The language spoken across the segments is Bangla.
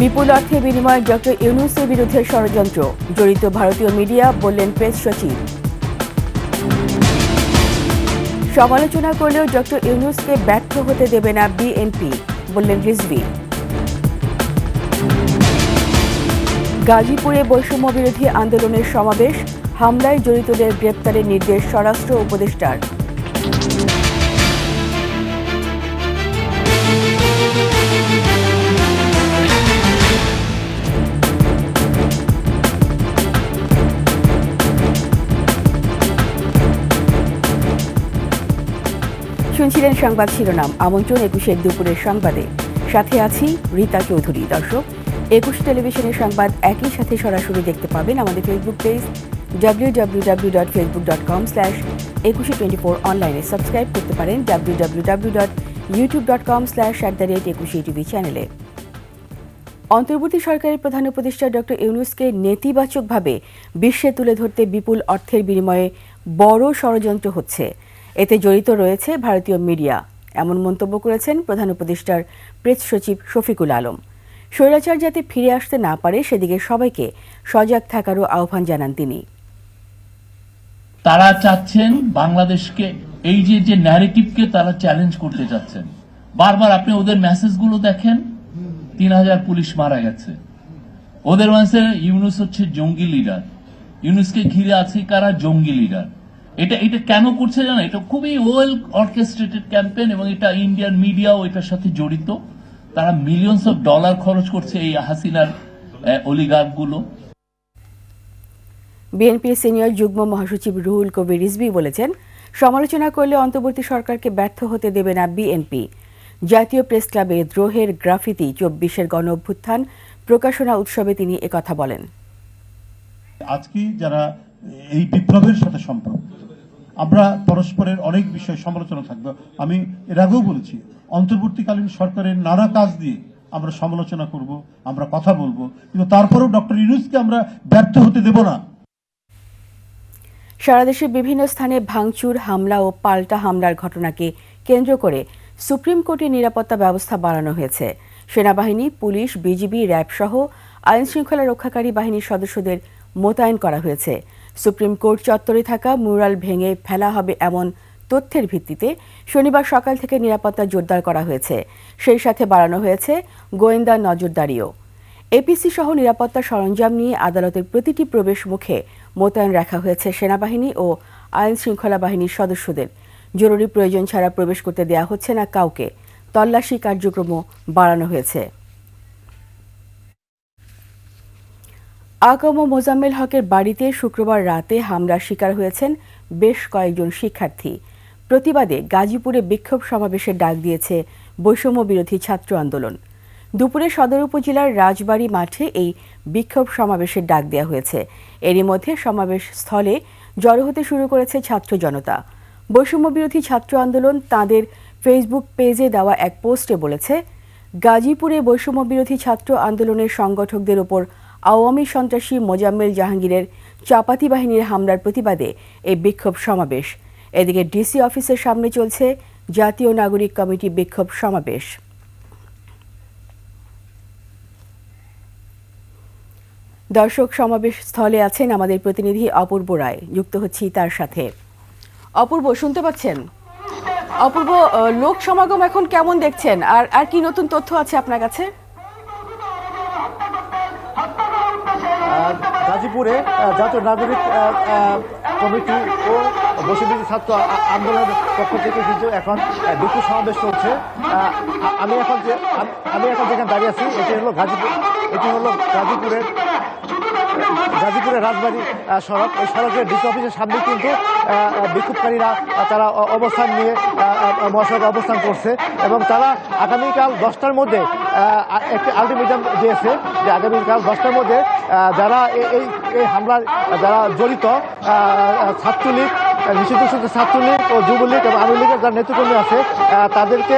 বিপুল অর্থের বিনিময়ে ডক্টর ইউনূসের বিরুদ্ধে ষড়যন্ত্র, জড়িত ভারতীয় মিডিয়া, বললেন প্রেস সচিব। সমালোচনা করলেও ডক্টর ইউনূসকে ব্যর্থ হতে দেবে না বিএনপি, বললেন রিজভী। গাজীপুরে বৈষম্য বিরোধী আন্দোলনের সমাবেশ, হামলায় জড়িতদের গ্রেপ্তারের নির্দেশ স্বরাষ্ট্র উপদেষ্টার। শুনছিলেন সংবাদ শিরোনাম। আমন্ত্রণ ২১ দুপুরের সংবাদে, সাথে আছি রীতা চৌধুরী। দর্শক, ২১ টেলিভিশনের সংবাদ একই সাথে সরাসরি দেখতে পাবেন আমাদের ফেসবুক পেজ www.facebook.com/2124, অনলাইনে সাবস্ক্রাইব করতে পারেন www.youtube.com/@21TV চ্যানেলে। অন্তর্বর্তী সরকারের প্রধান উপদেষ্টা ডক্টর ইউনূসকে নেতিবাচকভাবে বিশ্বে তুলে ধরতে বিপুল অর্থের বিনিময়ে বড় ষড়যন্ত্র হচ্ছে, এতে জড়িত রয়েছে ভারতীয় মিডিয়া, এমন মন্তব্য করেছেন প্রধান উপদেষ্টার প্রেস সচিব শফিকুল আলম। স্বৈরাচার যাতে ফিরে আসতে না পারে সেদিকে সবাইকে সজাগ থাকারও আহ্বান জানান তিনি। তারা চাচ্ছেন বাংলাদেশকে, এই যে ন্যারেটিভকে তারা চ্যালেঞ্জ করতে চাচ্ছেন। বারবার আপনি ওদের মেসেজগুলো দেখেন, ৩,০০০ পুলিশ মারা গেছে। ওদের মেসেজ ইউনূস হচ্ছে জঙ্গি লিডার, ইউনূসকে ঘিরে আছে কারা? জঙ্গি লিডার। এটা কেন করছে জানো? এটা খুবই ওয়েল অর্কেস্ট্রেটেড ক্যাম্পেইন এবং এটা ইন্ডিয়ান মিডিয়াও এটার সাথে জড়িত। তারা মিলিয়নস অফ ডলার খরচ করছে এই হাসিনার অলিগার্কগুলো। বিএনপির সিনিয়র যুগ্ম মহাসচিব রুহুল কবির রিজভী বলেছেন, সমালোচনা করলে অন্তর্বর্তী সরকারকে ব্যর্থ হতে দেবে না বিএনপি। জাতীয় প্রেস ক্লাবে দ্রোহের গ্রাফিতি ২৪-এর গণ অভ্যুত্থান প্রকাশনা উৎসবে তিনি একথা বলেন। আজকে যারা এই বিপ্লবের সাথে সম্পর্ক, আমরা পরস্পরের অনেক বিষয়ে সমালোচনা থাকবে। আমি এর আগেও বলেছি, অন্তর্বর্তীকালীন সরকারের নানা কাজ দিয়ে আমরা সমালোচনা করব, আমরা কথা বলবো, কিন্তু তারপরেও ডক্টর ইউনূসকে আমরা ব্যর্থ হতে দেব না। সারা দেশের বিভিন্ন স্থানে ভাঙচুর, হামলা ও পাল্টা হামলার ঘটনাকে কেন্দ্র করে সুপ্রিম কোর্টের নিরাপত্তা ব্যবস্থা বাড়ানো হয়েছে। সেনাবাহিনী, পুলিশ, বিজিবি, র্যাব সহ আইন শৃঙ্খলা রক্ষাকারী বাহিনীর সদস্যদের মোতায়েন করা হয়েছে। সুপ্রিম কোর্ট চত্বরে থাকা মিউরাল ভেঙে ফেলা হবে এমন তথ্যের ভিত্তিতে শনিবার সকাল থেকে নিরাপত্তা জোরদার করা হয়েছে। সেই সাথে বাড়ানো হয়েছে গোয়েন্দা নজরদারিও। এপিসি সহ নিরাপত্তা সরঞ্জাম নিয়ে আদালতের প্রতিটি প্রবেশ মুখে মোতায়েন রাখা হয়েছে সেনাবাহিনী ও আইন শৃঙ্খলা বাহিনীর সদস্যদের। জরুরি প্রয়োজন ছাড়া প্রবেশ করতে দেওয়া হচ্ছে না কাউকে। তল্লাশি কার্যক্রমও বাড়ানো হয়েছে। আকম মোজাম্মেল হকের বাড়িতে শুক্রবার রাতে হামলার শিকার হয়েছেন বেশ কয়েকজন শিক্ষার্থী। প্রতিবাদে গাজীপুরে বিক্ষোভ সমাবেশের ডাক দিয়েছে বৈষম্য বিরোধী ছাত্র আন্দোলন। দুপুরে সদর উপজেলার রাজবাড়ী মাঠে এই বিক্ষোভ সমাবেশের ডাক দেওয়া হয়েছে। এরই মধ্যে সমাবেশ স্থলে জড়ো হতে শুরু করেছে ছাত্র জনতা। বৈষম্য বিরোধী ছাত্র আন্দোলন তাদের ফেসবুক পেজে দেওয়া এক পোস্টে বলেছে, গাজীপুরে বৈষম্য বিরোধী ছাত্র আন্দোলনের সংগঠকদের ওপর আওয়ামী সন্ত্রাসী মোজাম্মেল জাহাঙ্গীরের চাপাতি বাহিনীর হামলার প্রতিবাদে এই বিক্ষোভ সমাবেশ। এদিকে ডিসি অফিসের সামনে চলছে জাতীয় নাগরিক কমিটি বিক্ষোভ সমাবেশ। দর্শক, সমাবেশ স্থলে আছেন আমাদের প্রতিনিধি অপূর্ব রায়, যুক্ত হচ্ছি তার সাথে। অপূর্ব, শুনতে পাচ্ছেন? অপূর্ব, লোক সমাগম এখন কেমন দেখছেন, আর কি নতুন তথ্য আছে আপনার কাছে? গাজীপুরে জাতীয় নাগরিক কমিটি ও বৈষম্য ছাত্র আন্দোলনের পক্ষ থেকে কিন্তু এখন বিক্ষোভ সমাবেশ চলছে। আমি এখন যেখানে দাঁড়িয়ে আছি এটি হলো গাজীপুরের রাজবাড়ী সড়ক। এই সড়কের ডিসি অফিসের সামনে কিন্তু বিক্ষোভকারীরা তারা অবস্থান নিয়ে মহাসড়কে অবস্থান করছে এবং তারা আগামীকাল 10টার মধ্যে একটি আলটিমেটাম দিয়েছে যে আগামীকাল 10টার মধ্যে যারা এই হামলার যারা জড়িত, ছাত্রলীগ, নিষিদ্ধ ছাত্রলীগ ও যুবলীগ এবং আওয়ামী লীগের যারা নেতৃকর্মী আছে তাদেরকে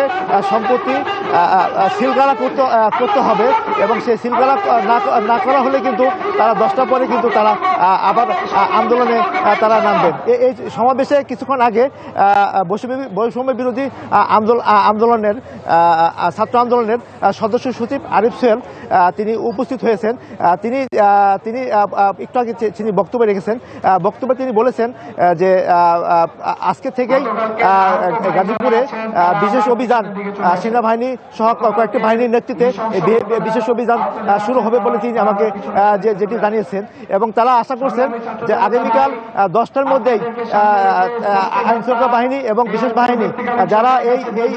সম্প্রতি সিলগালা করতে হবে এবং সেই সিলগালা না করা হলে কিন্তু তারা 10টার পরে কিন্তু তারা আবার আন্দোলনে তারা নামবেন। এই সমাবেশে কিছুক্ষণ আগে বৈষম্য বিরোধী আন্দোলনের ছাত্র আন্দোলনের সদস্য সচিব আরিফ সোহেল তিনি উপস্থিত হয়েছেন। তিনি একটু আগে তিনি বক্তব্য রেখেছেন। বক্তব্যে তিনি বলেছেন যে আজকে থেকেই গাজীপুরে বিশেষ অভিযান সেনাবাহিনী সহ কয়েকটি বাহিনীর নেতৃত্বে বিশেষ অভিযান শুরু হবে বলে তিনি আমাকে যেটি জানিয়েছেন, এবং তারা আশা করছেন যে আগামীকাল 10টার মধ্যেই আইনশৃঙ্খলা বাহিনী এবং বিশেষ বাহিনী যারা এই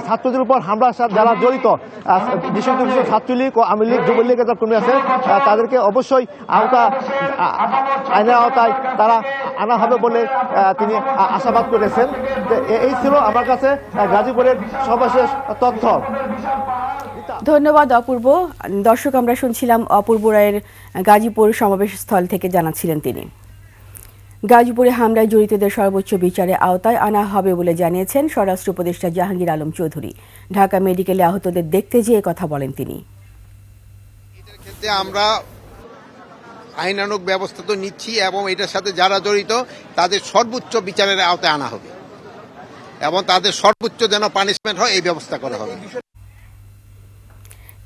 ছাত্রদের উপর হামলার সাথে যারা জড়িত, বিশেষ কিছু ছাত্রলীগ ও আওয়ামী লীগ যুবলীগের যারা কর্মী আছে তাদেরকে অবশ্যই আইনের আওতায় তারা আনা হবে বলে তিনি আশাবাদ করেছেন। এই ছিল আমার কাছে গাজীপুরের সর্বশেষ তথ্য। ধন্যবাদ অপূর্ব। দর্শক, আমরা শুনছিলাম অপূর্ব রায়ের গাজীপুর সমাবেশ স্থল থেকে জানাচ্ছিলেন তিনি। গাজীপুরে হামলায় জড়িতদের সর্বোচ্চ বিচারে আওতায় আনা হবে বলে জানিয়েছেন স্বরাষ্ট্র উপদেষ্টা জাহাঙ্গীর আলম চৌধুরী। ঢাকা মেডিকেলে আহতদের দেখতে যেয়ে কথা বলেন তিনি। এটার ক্ষেত্রে আমরা আইনানুগ ব্যবস্থা তো নিচ্ছি এবং এটার সাথে যারা জড়িত তাদের সর্বোচ্চ বিচারের আওতায় আনা হবে এবং তাদের সর্বোচ্চ যেন পানিশমেন্ট হয় এই ব্যবস্থা করা হবে।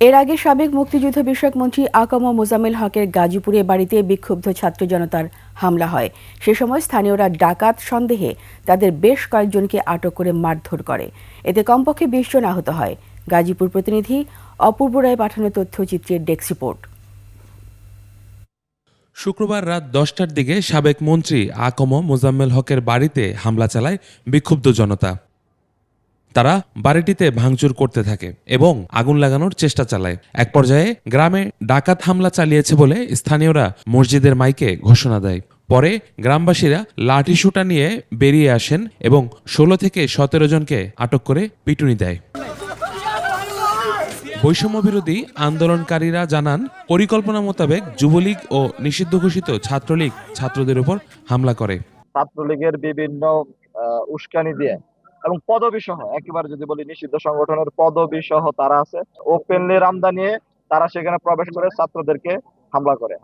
এর আগে সাবেক মুক্তিযুদ্ধ বিষয়ক মন্ত্রী আকম মোজাম্মেল হকের গাজীপুরে বাড়িতে বিক্ষুব্ধ ছাত্র জনতার হামলা হয়। সে সময় স্থানীয়রা ডাকাত সন্দেহে তাদের বেশ কয়েকজনকে আটক করে মারধর করে। এতে কমপক্ষে 20 জন আহত হয়। গাজীপুর প্রতিনিধি অপূর্ব রায় পাঠানো তথ্যচিত্রের ডেস্ক রিপোর্ট। শুক্রবার রাত 10টার দিকে সাবেক মন্ত্রী আকম মোজাম্মেল হকের বাড়িতে হামলা চালায় বিক্ষুব্ধ জনতা। তারা বাড়িটিতে ভাঙচুর করতে থাকে এবং আগুন লাগানোর চেষ্টা চালায়। এক পর্যায়ে গ্রামে ডাকাত হামলা চালিয়েছে বলে স্থানীয়রা মসজিদের মাইকে ঘোষণা দেয়। পরে গ্রামবাসীরা লাঠিসোঁটা নিয়ে বেরিয়ে আসেন এবং 16 থেকে 17 জনকে আটক করে পিটুনি দেয়। বৈষম্য বিরোধী আন্দোলনকারীরা জানান, পরিকল্পনা মোতাবেক যুবলীগ ও নিষিদ্ধ ঘোষিত ছাত্রলীগ ছাত্রদের উপর হামলা করে। ছাত্রলীগের বিভিন্ন উস্কানি দিয়ে এবং পদবি সহ, একেবারে যদি বলি নিষিদ্ধ সংগঠনের পদবি সহ তারা আছে, ওপেনলি রামদা নিয়ে তারা সেখানে প্রবেশ করে ছাত্রদেরকে হামলা করে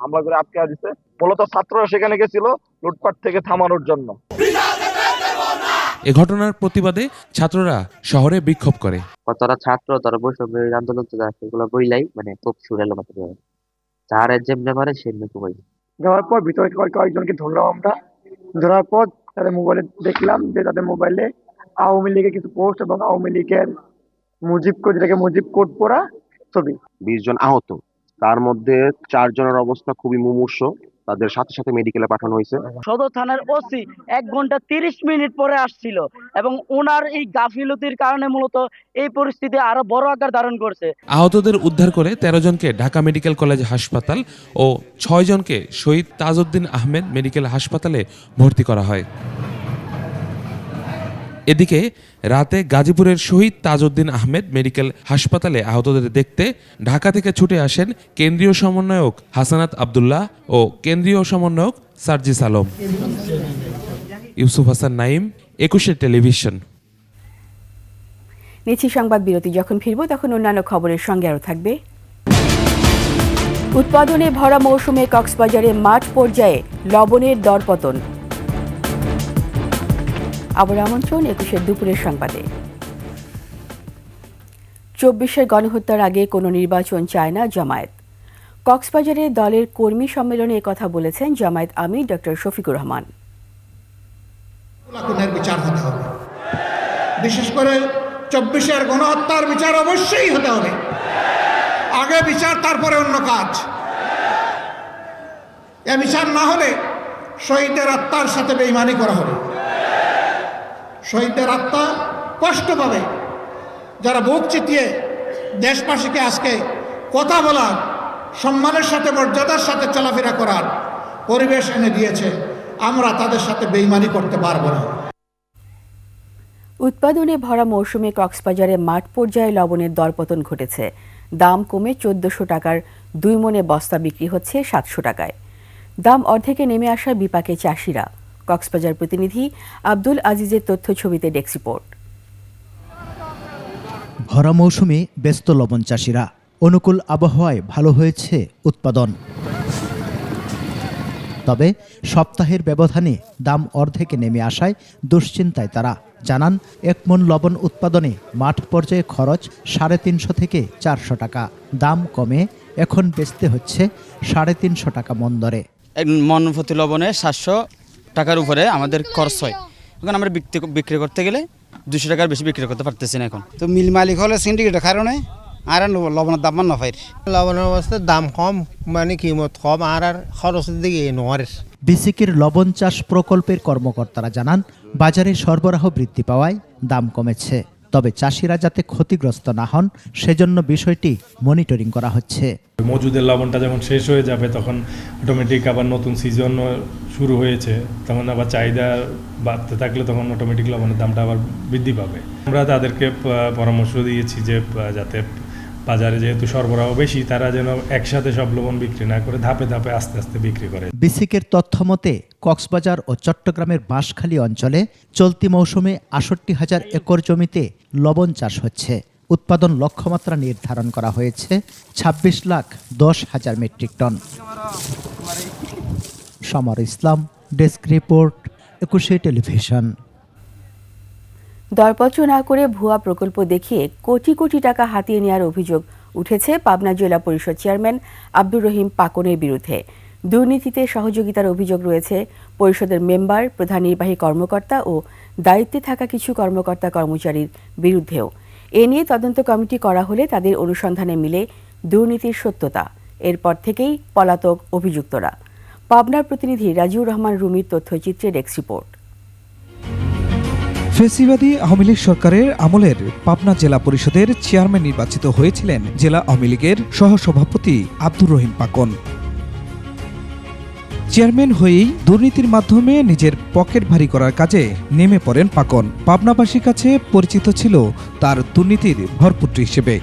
আটকে দিচ্ছে। মূলত ছাত্ররা সেখানে গেছিল লুটপাট থেকে থামানোর জন্য। এ ঘটনার প্রতিবাদে ছাত্ররা শহরে বিক্ষোভ করে। তারা ছাত্র, তারা বৈষম্য আন্দোলন সেগুলো বইলাই মানে খুব সুরেলো মাত্র যারা যেমনি পারে সেমনি কই যাওয়ার পর ভিতরে কয়েকজনকে ধরলাম আমরা। ধরার পর তাদের মোবাইলে দেখলাম যে তাদের মোবাইলে আওয়ামী লীগের কিছু পোস্ট এবং আওয়ামী লীগের মুজিব কোড পড়া ছবি। 20 জন আহত, তার মধ্যে 4 জনের অবস্থা খুবই মুমূর্ষ, তাদের সাথে সাথে মেডিকেলে পাঠানো হয়েছে। সদর থানার ওসি 1 ঘন্টা 30 মিনিট পরে আসছিল এবং ওনার এই গাফিলতির কারণে মূলত এই পরিস্থিতি আরো বড় আকার ধারণ করছে। আহতদের উদ্ধার করে 13 জনকে ঢাকা মেডিকেল কলেজ হাসপাতাল ও 6 জনকে শহীদ তাজউদ্দিন আহমেদ মেডিকেল হাসপাতালে ভর্তি করা হয়। এদিকে রাতে গাজীপুরের শহীদ তাজউদ্দিন আহমেদ মেডিকেল হাসপাতালে আহতদের দেখতে ঢাকা থেকে ছুটে আসেন কেন্দ্রীয় সমন্বয়ক হাসানাত আব্দুল্লাহ ও কেন্দ্রীয় সমন্বয়ক সার্জিস আলম। ইউসুফ হাসান নাইম, 21 টেলিভিশন। নিচ্ছি সংবাদ বিরতি। যখন ফিরব তখন অন্যান্য খবরের সঙ্গে আরও থাকবে। উৎপাদনে ভরা মৌসুমে কক্সবাজারে মাঠ পর্যায়ে লবণের দরপতন। আবার আমন্ত্রণ 21 দুপুরের সংবাদে। 24-এর গণহত্যার আগে কোনো নির্বাচন চায় না জামায়াত। কক্সবাজারে দলের কর্মী সম্মেলনে একথা বলেছেন জামায়াত আমির ডক্টর শফিকুর রহমান। বিচার হতে হবে, বিশেষ করে 24-এর গণহত্যার বিচার অবশ্যই হতে হবে। আগে বিচার, তারপরে অন্য কাজ। এ বিচার না হলে শহীদের আত্মার সাথে বেঈমানি করা হবে। শহীদের আত্মা কষ্ট পাবে। যারা বুক চিতিয়ে দেশবাসীকে আজকে কথা বলার, সম্মানের সাথে মর্যাদার সাথে চলাফেরা করার পরিবেশ এনে দিয়েছে, আমরা তাদের সাথে বেঈমানি করতে পারবো না। উৎপাদনে ভরা মৌসুমে কক্সবাজারে মাঠ পর্যায়ে লবণের দরপতন ঘটেছে। দাম কমে 1400 টাকার 2 মনে বস্তা বিক্রি হচ্ছে 700 টাকায়। দাম অর্ধেকে নেমে আসায় বিপাকে চাষিরা। কক্সবাজার প্রতিনিধি আব্দুল আজিজের তথ্য ছবিতে ডেস্ক রিপোর্ট। ভরা মৌসুমে ব্যস্ত লবণ চাষিরা। অনুকূল আবহাওয়ায় ভালো হয়েছে উৎপাদন। তবে সপ্তাহের ব্যবধানে দাম অর্ধেকে নেমে আসায় দুশ্চিন্তায় তারা। জানান 1 মণ লবণ উৎপাদনে মাঠ পর্যায়ে খরচ 350 থেকে 400 টাকা। দাম কমে এখন বেচতে হচ্ছে 350 টাকা মণ দরে। মন প্রতি লবণে 700 টাকার উপরে আমাদের খরচ হয়। এখন আমরা বিক্রি করতে গেলে 200 টাকার বেশি বিক্রি করতে পারতেছি না এখন। তো মিল মালিক হলে সিন্ডিকেটের কারণে আর লবণের দাম না পাই। লবণের অবস্থা দাম কম, মানে কিমত কম, আর খরচের দিকে নোয়ারের। বিসিকের লবণ চাষ প্রকল্পের কর্মকর্তারা জানান, বাজারে সরবরাহ বৃদ্ধি পাওয়ায় দাম কমেছে। তবে চাষিরা যাতে ক্ষতিগ্রস্ত না হন সেজন্য বিষয়টি মনিটরিং করা হচ্ছে। মজুদের লবণটা যখন শেষ হয়ে যাবে তখন অটোমেটিক আবার নতুন সিজন শুরু হয়েছে, তখন আবার চাহিদা বাড়তে থাকলে তখন অটোমেটিক লবণের দামটা আবার বৃদ্ধি পাবে। আমরা তাদেরকে পরামর্শ দিয়েছি যে যাতে বাজারে যেহেতু সরবরাহ বেশি, তারা যেন একসাথে সব লবণ বিক্রি না করে ধাপে ধাপে আস্তে আস্তে বিক্রি করে। বিসিকের তথ্য মতে কক্সবাজার ও চট্টগ্রামের বাঁশখালী অঞ্চলে চলতি মৌসুমে ৬৮,০০০ একর জমিতে লবণ চাষ হচ্ছে। উৎপাদন লক্ষ্যমাত্রা নির্ধারণ করা হয়েছে ২৬,১০,০০০ মেট্রিক টন। সমর ইসলাম, ডেস্ক রিপোর্ট, ২১ টেলিভিশন। দরপত্র না করে ভুয়া প্রকল্প দেখিয়ে কোটি কোটি টাকা হাতিয়ে নেওয়ার অভিযোগ উঠেছে পাবনা জেলা পরিষদ চেয়ারম্যান আব্দুর রহিম পাকনের বিরুদ্ধে। দুর্নীতিতে সহযোগিতার অভিযোগ রয়েছে পরিষদের মেম্বার, প্রধান নির্বাহী কর্মকর্তা ও দায়িত্বে থাকা কিছু কর্মকর্তা কর্মচারীর বিরুদ্ধেও। এ নিয়ে তদন্ত কমিটি করা হলে তাদের অনুসন্ধানে মিলে দুর্নীতির সত্যতা। এরপর থেকেই পলাতক অভিযুক্তরা। পাবনার প্রতিনিধি রাজিউর রহমান রুমির তথ্যচিত্রে ডেস্ক রিপোর্ট। ফেসিবাদী আওয়ামী লীগ সরকারের আমলের পাবনা জেলা পরিষদের চেয়ারম্যান নির্বাচিত হয়েছিলেন জেলা আওয়ামী লীগের সহসভাপতি আব্দুর রহিম পাকন। চেয়ারম্যান হয়েই দুর্নীতির মাধ্যমে নিজের পকেট ভারী করার কাজে নেমে পড়েন পাকন। পাবনাবাসীর কাছে পরিচিত ছিল তার দুর্নীতির ভরপুত্র হিসেবে।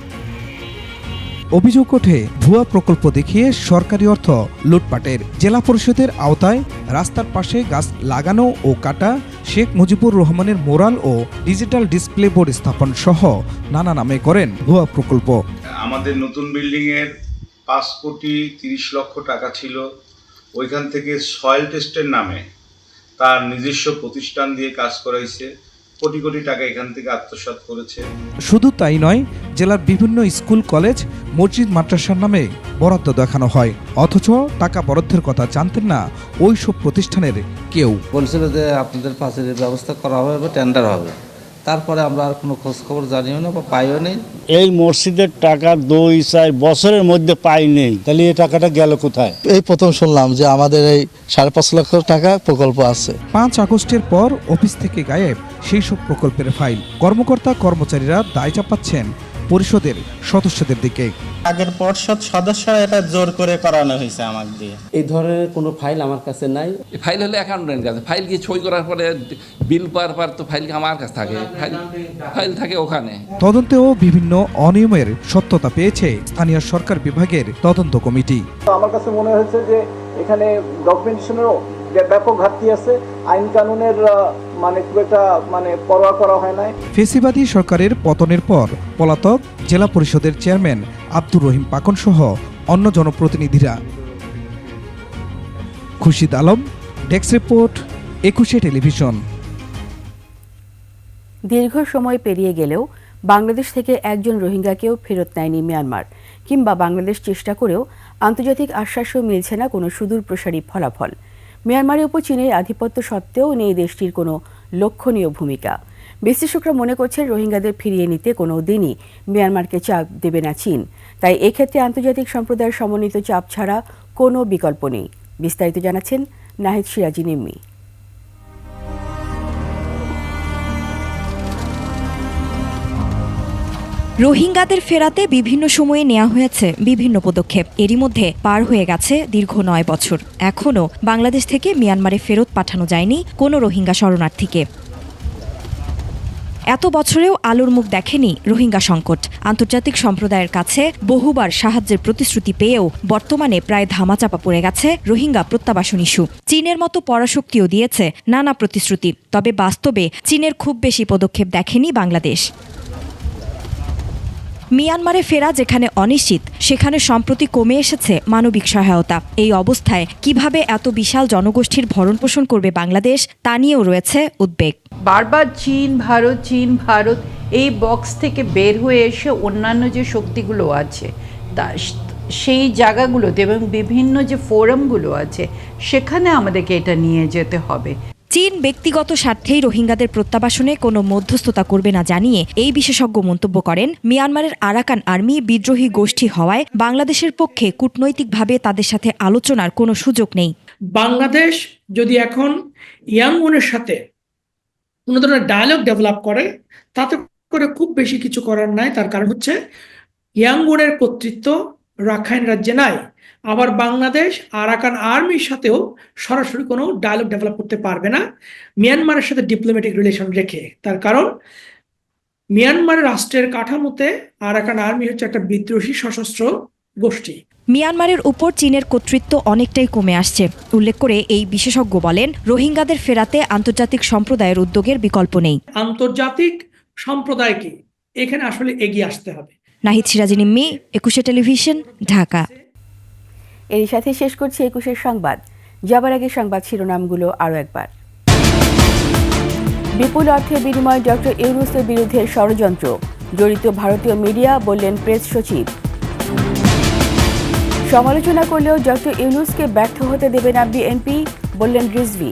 অভিযোগ ওঠে ভুয়া প্রকল্প দেখিয়ে সরকারি অর্থ লুটপাটের। জেলা পরিষদের আওতায় রাস্তার পাশে গাছ লাগানো ও কাটা, শেখ মুজিবুর রহমানের মোরাল ও ডিজিটাল ডিসপ্লে বোর্ড স্থাপন সহ নানা নামে করেন ভুয়া প্রকল্প। আমাদের নতুন বিল্ডিং এর 5,30,00,000 টাকা ছিল, ওইখান থেকে সয়েল টেস্টের নামে তার নিজস্ব প্রতিষ্ঠান দিয়ে কাজ করাইছে, কোটি কোটি টাকা এখান থেকে আত্মসাৎ করেছে। শুধু তাই নয়, জেলার বিভিন্ন স্কুল, কলেজ, মসজিদ, মাদ্রাসার নামে বরাদ্দ দেখানো হয়, অথচ টাকা বরাদ্দের কথা জানতেন না ওই সব প্রতিষ্ঠানের কেউ। বলছিল যে আপনাদের পাশের ব্যবস্থা করা হবে বা টেন্ডার হবে, তারপরে আমরা আর কোনো খোঁজ খবর জানিও না বা পাইও নেই। এই মসজিদের টাকা 2-4 বছরের মধ্যে পাই নেই, তাহলে এই টাকাটা গেল কোথায়? এই প্রথম শুনলাম যে আমাদের এই 5.5 লক্ষ টাকা প্রকল্প আছে। 5 আগস্টের পর অফিস থেকে গায়েব সেই সব প্রকল্পের ফাইল। কর্মকর্তা কর্মচারীরা দায় চাপাচ্ছেন পরিষদের সদস্যদের দিকে। আগের পর্ষদ সদস্যরা এটা জোর করে করানো হয়েছে আমাকে দিয়ে। এই ধরনের কোনো ফাইল আমার কাছে নাই। ফাইল হলে অ্যাকাউন্টেন্টের কাছে, ফাইল কি সই করার পরে বিল পাওয়ার পর তো ফাইল আমার কাছে থাকে, ফাইল থাকে ওখানে। তদন্তেও বিভিন্ন অনিয়মের সত্যতা পেয়েছে স্থানীয় সরকার বিভাগের তদন্ত কমিটি। আমার কাছে মনে হয়েছে যে এখানে ডকুমেন্টেশনেরও ব্যাপক ঘাটতি আছে, আইন কানুনের খুব একটা পরোয়া করা হয় না। ফেসিবাদী সরকারের পতনের পর পলাতক জেলা পরিষদের চেয়ারম্যান আব্দুর রহিম পাকন সহ অন্য জনপ্রতিনিধিরা। Khurshid Alam, desk report, 21 television. দীর্ঘ সময় পেরিয়ে গেলেও বাংলাদেশ থেকে একজন রোহিঙ্গাকেও ফেরত নেয়নি মিয়ানমার, কিংবা বাংলাদেশ চেষ্টা করেও আন্তর্জাতিক আশ্বাসও মিলছে না কোনো সুদূরপ্রসারী ফলাফল। মিয়ানমারের উপর চীনের আধিপত্য সত্ত্বেও নেই দেশটির কোনো লক্ষণীয় ভূমিকা। বিশ্লেষকরা মনে করছেন রোহিঙ্গাদের ফিরিয়ে নিতে কোনো দিনই মিয়ানমারকে চাপ দেবে না চীন। তাই এক্ষেত্রে আন্তর্জাতিক সম্প্রদায়ের সমন্বিত চাপ ছাড়া কোনো বিকল্প নেই। বিস্তারিত জানাচ্ছেন নাহিদ সিরাজি নিম্মি। রোহিঙ্গাদের ফেরাতে বিভিন্ন সময়ে নেওয়া হয়েছে বিভিন্ন পদক্ষেপ। এরই মধ্যে পার হয়ে গেছে দীর্ঘ 9 বছর। এখনও বাংলাদেশ থেকে মিয়ানমারে ফেরত পাঠানো যায়নি কোনো রোহিঙ্গা শরণার্থীকে। এত বছরেও আলোর মুখ দেখেনি রোহিঙ্গা সংকট। আন্তর্জাতিক সম্প্রদায়ের কাছে বহুবার সাহায্যের প্রতিশ্রুতি পেয়েও বর্তমানে প্রায় ধামাচাপা পড়ে গেছে রোহিঙ্গা প্রত্যাবাসন ইস্যু। চীনের মতো পরাশক্তিও দিয়েছে নানা প্রতিশ্রুতি, তবে বাস্তবে চীনের খুব বেশি পদক্ষেপ দেখেনি বাংলাদেশ। মিয়ানমারে ফেরা যেখানে অনিশ্চিত, সেখানে সম্প্রতি কমে এসেছে মানবিক সহায়তা। এই অবস্থায় কিভাবে এত বিশাল জনগোষ্ঠীর ভরণপোষণ করবে বাংলাদেশ, তা নিয়েও রয়েছে উদ্বেগ। বারবার চীন ভারত এই বক্স থেকে বের হয়ে এসে অন্যান্য যে শক্তিগুলো আছে তা সেই জায়গাগুলোতে এবং বিভিন্ন যে ফোরামগুলো আছে সেখানে আমাদেরকে এটা নিয়ে যেতে হবে। চীন ব্যক্তিগত স্বার্থেই রোহিঙ্গাদের প্রত্যাবাসনে কোনো মধ্যস্থতা করবে না জানিয়ে এই বিশেষজ্ঞ মন্তব্য করেন, মিয়ানমারের আরাকান আর্মি বিদ্রোহী গোষ্ঠী হওয়ায় বাংলাদেশের পক্ষে কূটনৈতিকভাবে তাদের সাথে আলোচনার কোনো সুযোগ নেই। বাংলাদেশ যদি এখন ইয়াঙ্গুনের সাথে কোনো ধরনের ডায়ালগ ডেভেলপ করে, তাতে করে খুব বেশি কিছু করার নাই। তার কারণ হচ্ছে ইয়াঙ্গুনের কর্তৃত্ব রাখাইন রাজ্যে নাই। আবার বাংলাদেশ আরাকান আর্মির সাথেও সরাসরি কোনো ডায়ালগ ডেভেলপ করতে পারবে না মিয়ানমারের সাথে ডিপ্লোম্যাটিক রিলেশন রেখে। তার কারণ মিয়ানমারের রাষ্ট্রের কাঠামোতে আরাকান আর্মি হচ্ছে একটা বিদ্রোহী সশস্ত্র গোষ্ঠী। মিয়ানমারের উপর চীনের কর্তৃত্ব অনেকটাই কমে আসছে উল্লেখ করে এই বিশেষজ্ঞ বলেন, রোহিঙ্গাদের ফেরাতে আন্তর্জাতিক সম্প্রদায়ের উদ্যোগের বিকল্প নেই। আন্তর্জাতিক সম্প্রদায়কে এখানে আসলে এগিয়ে আসতে হবে। নাহিদ সিরাজি নিম্মি, 21 টেলিভিশন, ঢাকা। এর সাথে শেষ করছি 21 সংবাদ। যাবার আগে সংবাদ শিরোনামগুলো আরও একবার। বিপুল অর্থের বিনিময়ে ডক্টর ইউনূসের বিরুদ্ধে ষড়যন্ত্র, জড়িত ভারতীয় মিডিয়া, বললেন প্রেস সচিব। সমালোচনা করলেও ডক্টর ইউনূসকে ব্যর্থ হতে দেবে না বিএনপি, বললেন রিজভী।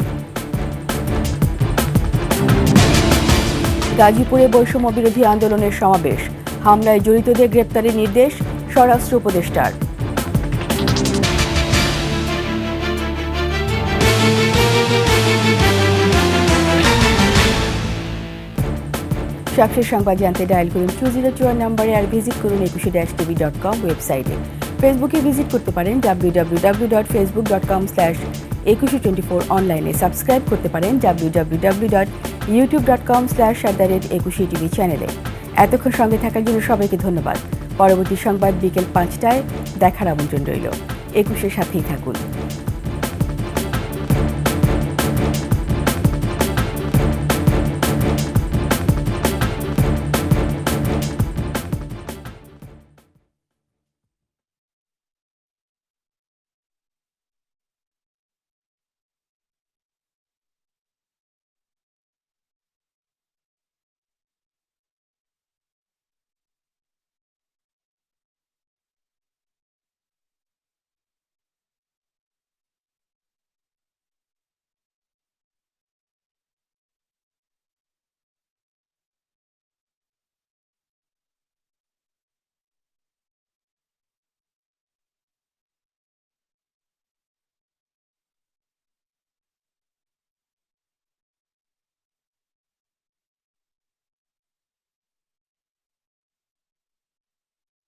গাজীপুরে বৈষম্য বিরোধী আন্দোলনের সমাবেশ, হামলায় জড়িতদের গ্রেপ্তারের নির্দেশ স্বরাষ্ট্র উপদেষ্টার। সবশেষ সংবাদ জানতে ডায়াল করুন 2024 নম্বরে, আর ভিজিট করুন 21-tv.com ওয়েবসাইটে। ফেসবুকে ভিজিট করতে পারেন www.facebook.com/2124, অনলাইনে সাবস্ক্রাইব করতে পারেন www.youtube.com/21tv চ্যানেলে। এতক্ষণ সঙ্গে থাকার জন্য সবাইকে ধন্যবাদ। পরবর্তী সংবাদ বিকেল 5টায় দেখার আমন্ত্রণ রইল। 21-এর সাথেই থাকুন।